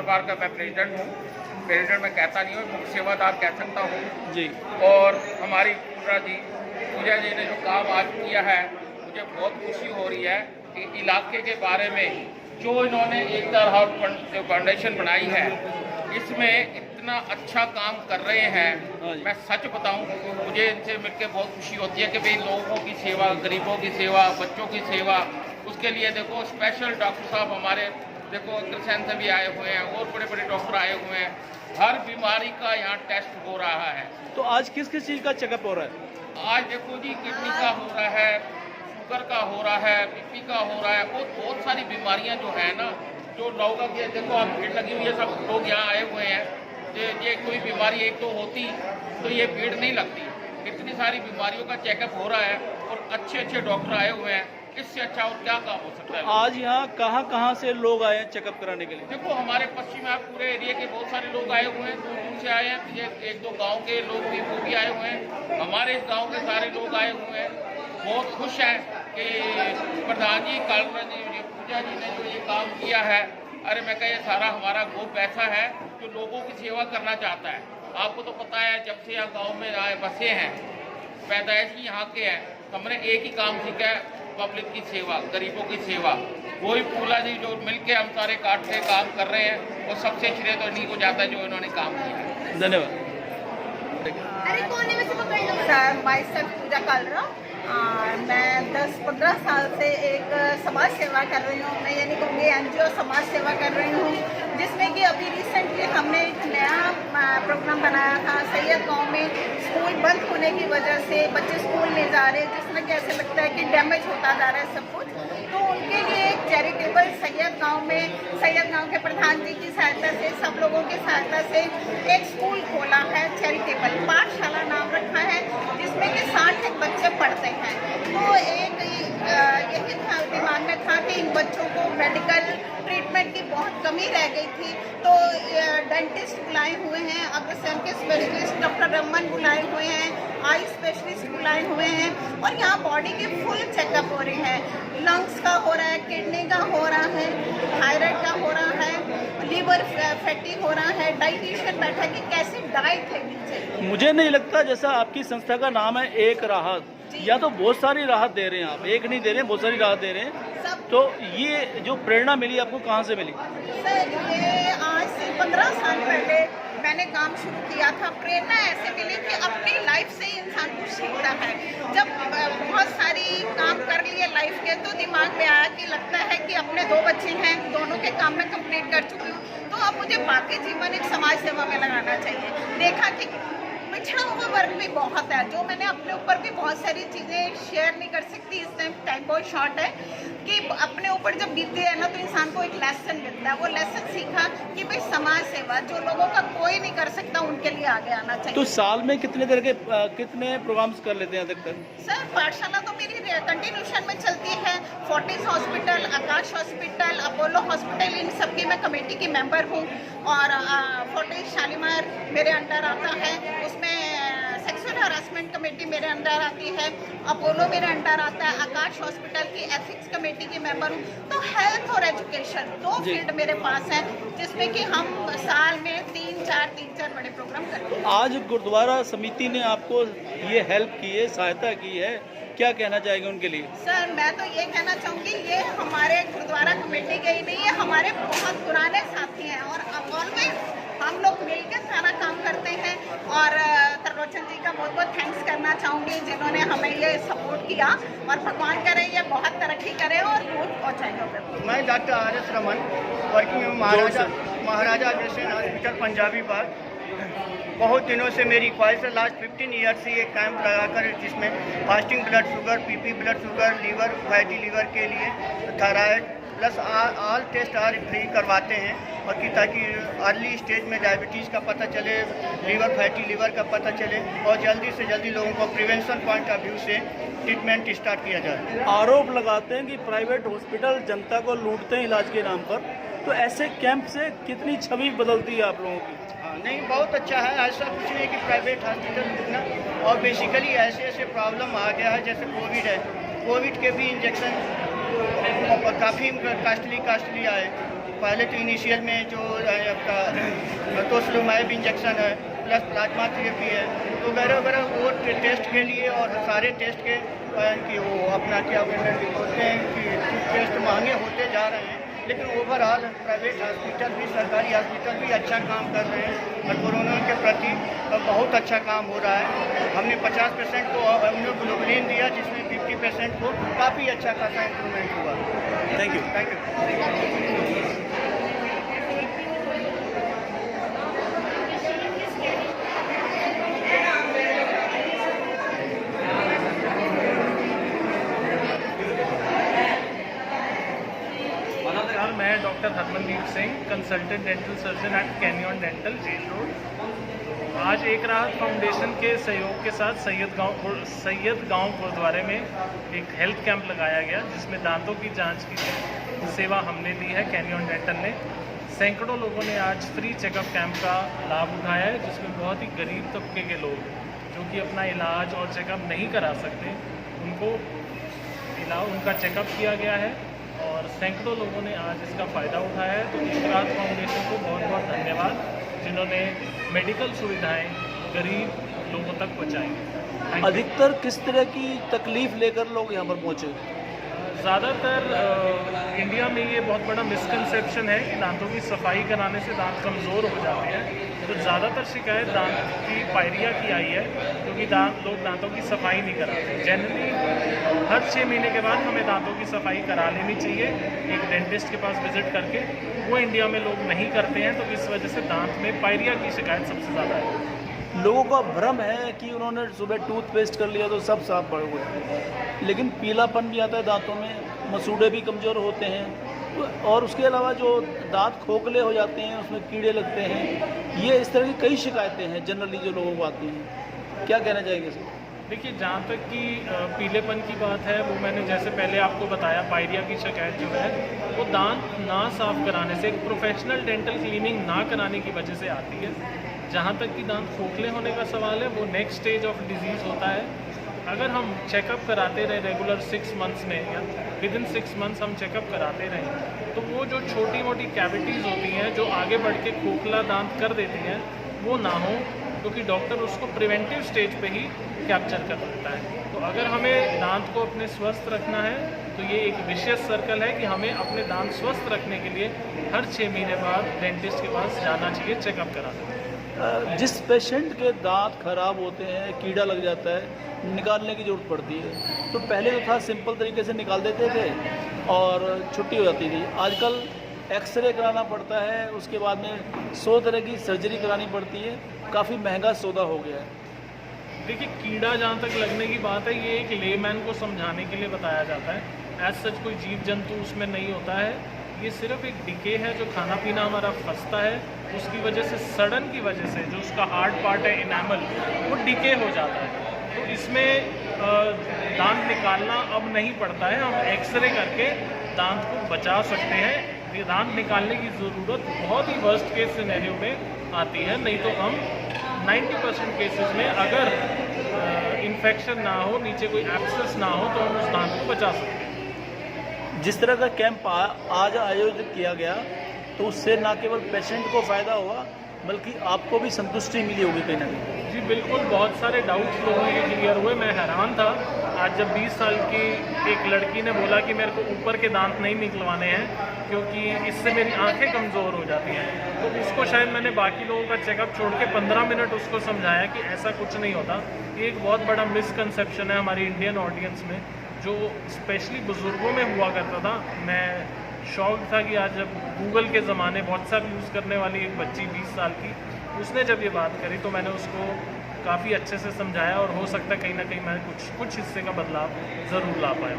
दरबार का मैं प्रेसिडेंट हूँ। प्रेसिडेंट मैं कहता नहीं हूँ, मुख्य सेवादार कह सकता हूँ जी। और हमारी पूजा जी ने जो काम आज किया है, मुझे बहुत खुशी हो रही है कि इलाके के बारे में जो इन्होंने एकता हाउस जो फाउंडेशन बनाई है, इसमें इतना अच्छा काम कर रहे हैं। मैं सच बताऊं, मुझे इनसे मिलकर बहुत खुशी होती है कि भाई लोगों की सेवा, गरीबों की सेवा, बच्चों की सेवा, उसके लिए देखो स्पेशल डॉक्टर साहब हमारे देखो अग्रसेन से भी आए हुए हैं और बड़े बड़े डॉक्टर आए हुए हैं। हर बीमारी का यहाँ टेस्ट हो रहा है। तो आज किस किस चीज़ का चेकअप हो रहा है? आज देखो जी, किडनी का हो रहा है, शुगर का हो रहा है, बीपी का हो रहा है और बहुत सारी बीमारियां जो है ना, जो लोगों की देखो आप भीड़ लगी हुई है, सब लोग यहाँ आए हुए हैं। ये कोई बीमारी एक तो होती तो ये भीड़ नहीं लगती। इतनी सारी बीमारियों का चेकअप हो रहा है और अच्छे अच्छे डॉक्टर आए हुए हैं। इससे अच्छा और क्या काम हो सकता है? आज यहाँ कहाँ से लोग आए हैं चेकअप कराने के लिए? देखो हमारे पश्चिम में पूरे एरिया के बहुत सारे लोग आए हुए हैं, दूर दूर से आए हैं। ये एक दो गांव के लोग भी वो भी आए हुए हैं। हमारे इस गांव के सारे लोग आए हुए हैं। बहुत खुश है कि प्रधान जी कालरा जी, पूजा जी ने जो ये काम किया है, अरे मैं कह, ये सारा हमारा ग्रुप ऐसा है जो लोगों की सेवा करना चाहता है। आपको तो पता है, जब से यहाँ गाँव में आए बसे हैं, पैदाइश ही यहाँ के हैं, हमने एक ही काम सीखा है, पब्लिक की सेवा, गरीबों की सेवा। वही पूला जी जो मिलके हम सारे काट के काम कर रहे हैं, वो सबसे श्रेय तो इन्हीं को जाता है जो इन्होंने काम किया है। धन्यवाद। सर, माई सेल्फ पूजा कालरा। मैं 10-15 साल से एक समाज सेवा कर रही हूँ। मैं ये नहीं कहूँगी NGO समाज सेवा कर रही हूँ, जिसमें कि अभी रिसेंटली हमने एक नया प्रोग्राम बनाया था। सैयद गांव में स्कूल बंद होने की वजह से बच्चे स्कूल नहीं जा रहे, जिसमें कि ऐसे लगता है कि डैमेज होता जा रहा है सब कुछ। तो उनके लिए एक चैरिटेबल सैयद गांव के प्रधान जी की सहायता से, सब लोगों की सहायता से एक स्कूल खोला है, चैरिटेबल पाठशाला नाम रखा है, जिसमें कि 60 बच्चे पढ़ते हैं। तो एक यही था दिमाग में था कि इन बच्चों को मेडिकल ट्रीटमेंट की बहुत कमी रह गई थी, तो डेंटिस्ट बुलाए हुए हैं, अग्रसेन के स्पेशलिस्ट डॉक्टर रमन बुलाए हुए हैं, आई स्पेशलिस्ट बुलाए हुए हैं और यहाँ बॉडी की फुल चेकअप हो रही है। लंग्स का हो रहा है, किडनी का हो रहा है, थायराइड का हो रहा है, लीवर फैटी हो रहा है। डाइटिशियन बैठा कि कैसी डाइट लेनी चाहिए। मुझे नहीं लगता, जैसा आपकी संस्था का नाम है एक राहत, या तो बहुत सारी राहत दे रहे हैं आप, एक नहीं दे रहे हैं, बहुत सारी राहत दे रहे हैं। तो ये जो प्रेरणा मिली आपको कहाँ से मिली? सर, ये आज से 15 साल पहले मैंने काम शुरू किया था। प्रेरणा ऐसे मिली कि अपनी लाइफ से ही इंसान कुछ सीखता है। जब बहुत सारी काम कर लिए लाइफ के, तो दिमाग में आया कि लगता है कि अपने 2 बच्चे हैं, दोनों के काम में कंप्लीट कर चुकी हूँ, तो अब मुझे बाकी जीवन एक समाज सेवा में लगाना चाहिए। देखा कि पिछड़ा हुआ वर्ग भी बहुत है, जो मैंने अपने ऊपर भी बहुत सारी चीज़ें शेयर नहीं कर सकती, इस टाइम बहुत शॉर्ट है, कि अपने ऊपर जब बीतती है ना, तो इंसान को एक लेसन मिलता है। वो लेसन सीखा कि भाई समाज सेवा जो लोगों का कोई नहीं कर सकता, उनके लिए आगे आना चाहिए। तो साल में कितने तरह के कितने प्रोग्राम्स कर लेते हैं अधिकतर? सर, पाठशाला तो मेरी कंटिन्यूशन में चलती है। फोर्टिस हॉस्पिटल, आकाश हॉस्पिटल, अपोलो हॉस्पिटल, इन सब की मैं कमेटी की मेंबर हूँ। और फोर्टिस शालीमार मेरे अंडर आता है, उसमें सेक्सुअल हरासमेंट कमेटी मेरे अंडर आती है। अपोलो मेरे अंडर आता है। आकाश हॉस्पिटल की एथिक्स कमेटी की मेंबर हूँ। तो हेल्थ और एजुकेशन 2 फील्ड मेरे पास है, जिसमें कि हम साल में 3-4 बड़े प्रोग्राम करते हैं। आज गुरुद्वारा समिति ने आपको ये हेल्प की है, सहायता की है, क्या कहना चाहेंगे उनके लिए? सर, मैं तो ये कहना चाहूँगी, ये हमारे गुरुद्वारा कमेटी के ही नहीं है, हमारे बहुत पुराने साथी हैं और ऑलवेज हम लोग मिलकर सारा काम करते हैं। और त्रिलोचन जी का बहुत बहुत थैंक्स करना चाहूँगी, जिन्होंने हमें ये सपोर्ट किया, और भगवान करे ये बहुत तरक्की करे और दूर पहुँचाएंगे। मैं doctor RS Raman, working Maharaja Agrasen hospital Punjabi बाग। बहुत दिनों से मेरी ख्वाहिश है, लास्ट 15 ईयर से ये कैंप लगाकर, जिसमें fasting blood sugar, PP blood sugar, liver fatty liver के लिए thyroid plus all test are free करवाते हैं, और कि ताकि अर्ली स्टेज में डायबिटीज़ का पता चले, लीवर फैटी लीवर का पता चले, और जल्दी से जल्दी लोगों को प्रिवेंशन पॉइंट ऑफ व्यू से ट्रीटमेंट स्टार्ट किया जाए। आरोप लगाते हैं कि प्राइवेट हॉस्पिटल जनता को लूटते हैं इलाज के नाम पर, तो ऐसे कैंप से कितनी छवि बदलती है आप लोगों की? नहीं, बहुत अच्छा है। ऐसा कुछ नहीं कि प्राइवेट हॉस्पिटल कितना, और बेसिकली ऐसे प्रॉब्लम आ गया है, जैसे कोविड है, कोविड के भी इंजेक्शन काफ़ी कास्टली आए, पहले तो इनिशियल में जो आपका टोस्लुमाइब इंजेक्शन है प्लस प्लाज्मा थेरेपी है, तो वगैरह वगैरह वो टेस्ट के लिए और सारे टेस्ट के कि वो अपना क्या बोलते हैं कि टेस्ट महंगे होते जा रहे हैं, लेकिन ओवरऑल प्राइवेट हॉस्पिटल भी सरकारी हॉस्पिटल भी अच्छा काम कर रहे हैं और कोरोना के प्रति बहुत अच्छा काम हो रहा है। हमने 50% को इम्यूनोग्लोबुलिन दिया, जिसमें 50% को काफ़ी अच्छा खासा इम्प्रूवमेंट हुआ। Thank you. Thank you. मैं doctor Harmandeep Singh, consultant dental surgeon at Canyon dental, jail road. आज एक राहत फाउंडेशन के सहयोग के साथ सैयद गांव गुरुद्वारे में एक हेल्थ कैंप लगाया गया, जिसमें दांतों की जांच की सेवा हमने दी है कैनियन डेंटल ने। सैकड़ों लोगों ने आज फ्री चेकअप कैंप का लाभ उठाया है, जिसमें बहुत ही गरीब तबके के लोग जो कि अपना इलाज और चेकअप नहीं करा सकते, उनका चेकअप किया गया है और सैकड़ों लोगों ने आज इसका फ़ायदा उठाया है। तो एक राहत फाउंडेशन को बहुत बहुत धन्यवाद, जिन्होंने मेडिकल सुविधाएं गरीब लोगों तक पहुंचाई। अधिकतर किस तरह की तकलीफ लेकर लोग यहाँ पर पहुँचे? ज़्यादातर इंडिया में ये बहुत बड़ा मिसकंसेप्शन है कि दांतों की सफाई कराने से दांत कमज़ोर हो जाते हैं। तो ज़्यादातर शिकायत दांत की पायरिया की आई है, क्योंकि लोग दांतों की सफाई नहीं कराते। जनरली हर 6 महीने के बाद हमें दांतों की सफाई करा लेनी चाहिए एक डेंटिस्ट के पास विजिट करके। वो इंडिया में लोग नहीं करते हैं, तो इस वजह से दांत में पायरिया की शिकायत सबसे ज़्यादा है। लोगों का भ्रम है कि उन्होंने सुबह टूथपेस्ट कर लिया तो सब साफ पड़ गए, लेकिन पीलापन भी आता है दांतों में, मसूड़े भी कमज़ोर होते हैं और उसके अलावा जो दांत खोखले हो जाते हैं, उसमें कीड़े लगते हैं। ये इस तरह की कई शिकायतें हैं जनरली जो लोगों को आती हैं। क्या कहना चाहेंगे सर? देखिए, जहाँ तक कि पीलेपन की बात है, वो मैंने जैसे पहले आपको बताया, पायरिया की शिकायत जो है वो दांत ना साफ़ कराने से, एक प्रोफेशनल डेंटल क्लीनिंग ना कराने की वजह से आती है। जहाँ तक कि दांत खोखले होने का सवाल है, वो नेक्स्ट स्टेज ऑफ डिजीज़ होता है। अगर हम चेकअप कराते रहे रेगुलर 6 मंथ्स में या विदिन 6 मंथ्स हम चेकअप कराते रहें, तो वो जो छोटी मोटी कैविटीज़ होती हैं जो आगे बढ़ के खोखला दांत कर देती हैं, वो ना हो, क्योंकि डॉक्टर उसको प्रिवेंटिव स्टेज पे ही कैप्चर कर देता है। तो अगर हमें दांत को अपने स्वस्थ रखना है, तो ये एक विशेष सर्कल है कि हमें अपने दांत स्वस्थ रखने के लिए हर 6 महीने बाद डेंटिस्ट के पास जाना चाहिए चेकअप कराने। जिस पेशेंट के दांत खराब होते हैं, कीड़ा लग जाता है, निकालने की ज़रूरत पड़ती है, तो पहले तो था सिंपल तरीके से निकाल देते थे और छुट्टी हो जाती थी। आजकल एक्सरे कराना पड़ता है, उसके बाद में 100 तरह की सर्जरी करानी पड़ती है, काफ़ी महंगा सौदा हो गया है। देखिए, कीड़ा जहाँ तक लगने की बात है, ये एक लेमैन को समझाने के लिए बताया जाता है। एज सच कोई जीव जंतु उसमें नहीं होता है, ये सिर्फ एक डिके है जो खाना पीना हमारा फंसता है, उसकी वजह से, सड़न की वजह से जो उसका हार्ड पार्ट है इनेमल, वो डिके हो जाता है। तो इसमें दांत निकालना अब नहीं पड़ता है, हम एक्सरे करके दांत को बचा सकते हैं। ये दांत निकालने की ज़रूरत बहुत ही वर्स्ट केस सिनेरियो में आती है, नहीं तो हम 90% केसेस में अगर इन्फेक्शन ना हो, नीचे कोई एब्सेस ना हो, तो हम उस दांत को बचा सकते हैं। जिस तरह का कैंप आज आयोजित किया गया, तो उससे ना केवल पेशेंट को फ़ायदा हुआ, बल्कि आपको भी संतुष्टि मिली होगी कहीं ना कहीं। जी बिल्कुल, बहुत सारे डाउट्स लोगों के क्लियर हुए। मैं हैरान था आज जब 20 साल की एक लड़की ने बोला कि मेरे को ऊपर के दांत नहीं निकलवाने हैं, क्योंकि इससे मेरी आंखें कमज़ोर हो जाती हैं। तो उसको शायद मैंने बाकी लोगों का चेकअप छोड़ के 15 मिनट उसको समझाया कि ऐसा कुछ नहीं होता। ये एक बहुत बड़ा मिसकंसेप्शन है हमारी इंडियन ऑडियंस में, जो स्पेशली बुज़ुर्गों में हुआ करता था। मैं शौक था कि आज जब गूगल के ज़माने व्हाट्सएप यूज़ करने वाली एक बच्ची 20 साल की, उसने जब ये बात करी, तो मैंने उसको काफ़ी अच्छे से समझाया और हो सकता है कहीं ना कहीं मैं कुछ हिस्से का बदलाव ज़रूर ला पाया।